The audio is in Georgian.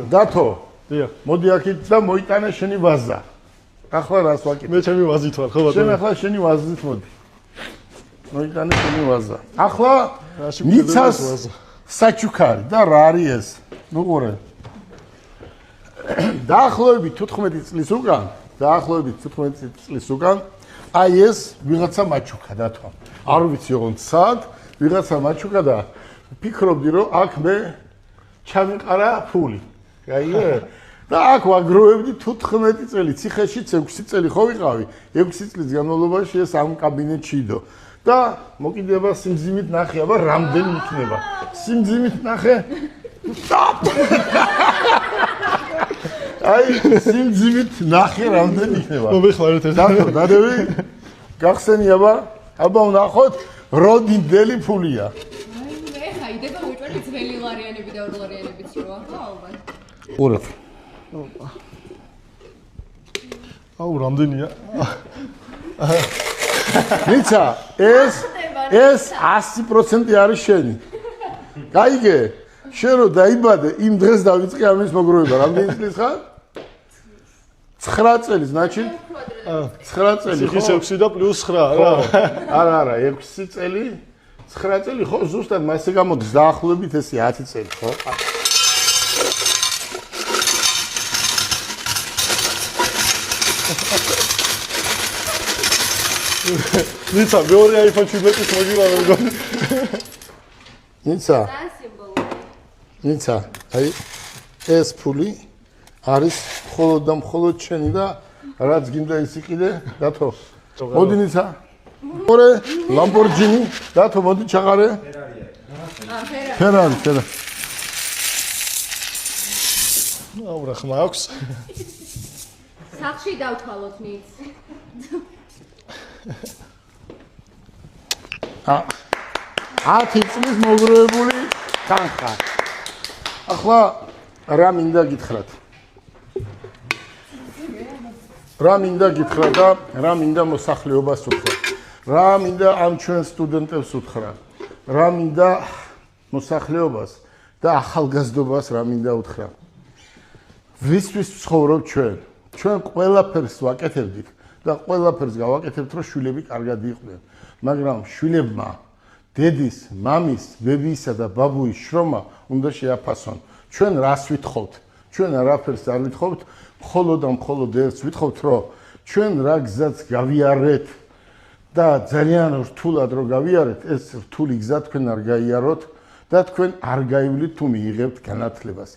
დათო. მოდი აქეთ და მოიტანე შენი ვაზა. ახლა რას ვაკეთებ? მე ჩემი ვაზით ვარ, ხო ბატონო? შენ ახლა შენი ვაზით მოდი. მოიტანე შენი ვაზა. ახლა ნიცას საჩუქარი და რა არის ეს? მოყურე. დაახლოებით 14 წლის უკან, აი ეს ვიღაცა მაჩუკა დათო. არ ვიცი ოღონდ სად, ვიღაცა მაჩუკა და ფიქრობდი რომ აქ მე ჩამიყარა ფული. გაიგე? და აქ ვაგროვებდი 14 წელი, ციხეშიც 6 წელი ხო ვიყავი, 6 წლის განმავლობაში ეს ამ კაბინეტში იდო. და მოკიდება სიმძიმით ნახე, აბა რამდენი იქნება. სიმძიმით ნახე. აი, სიმძიმით ნახე რამდენი იქნება. მომეხმარეთ ეს. დათო, დადები? გახსენი აბა ვნახოთ, როდინდელი ფულია. აი, მე ხაიდება უჭველი ძველი ლარიანები და ორლარიანებიც როა, ხო ალბათ. ყურებ. აუ, რამდენია? ნიცა, ეს 100% არის შენი. გაიგე? შენ რო დაიბადე, იმ დღეს დავიწყე ამის მოგროვება. რამდენი წლის ხარ? 9 წელი, значит 9 წელი ხო? 6 და პლუს 9 რა. არა, 6 წელი, 9 წელი ხო? ზუსტად მასე გამოდის დაახლოებით ესე 10 წელი ხო? ნიცა, მეორე iPhone 17-ის მოგივა მეგონი. ნიცა. ნიცა, აი ეს ფული არის მხოლოდ და მხოლოდ შენი და რაც გინდა ის იყიდე, დათო. მოდი ნიცა. ორე ლამბორჯინი, დათო მოდი ჩაღარე. ფერარი. აუ, რა ხმა აქვს? სახში დავთვალოთ ნიც. 10 წლის მოგროვებული თანხა. ახლა რა მინდა გითხრათ? რა მინდა გითხრათ და რა მინდა მოსახლეობას უთხრა? რა მინდა ამ ჩვენ სტუდენტებს უთხრა? რა მინდა მოსახლეობას და ახალგაზრდობას რა მინდა უთხრა? ვისთვის ვცხოვრობ ჩვენ? ჩვენ ყველაფერს ვაკეთებდით და ყველაფერს გავაკეთებთ, რომ შვილები კარგად იყვნენ. მაგრამ შვილებმა დედის, მამის, ბებიისა და ბაბუის შრომა უნდა შეაფასონ. ჩვენ რას ვითხოვთ? ჩვენ არაფერს არ ვითხოვთ, მხოლოდ და მხოლოდ ერთს ვითხოვთ, რომ ჩვენ რა გზაც გავიარეთ და ძალიან რთულად რომ გავიარეთ, ეს რთული გზა თქვენ არ გაიაროთ და თქვენ არ გაივლით თუ მიიღებთ განათლებას.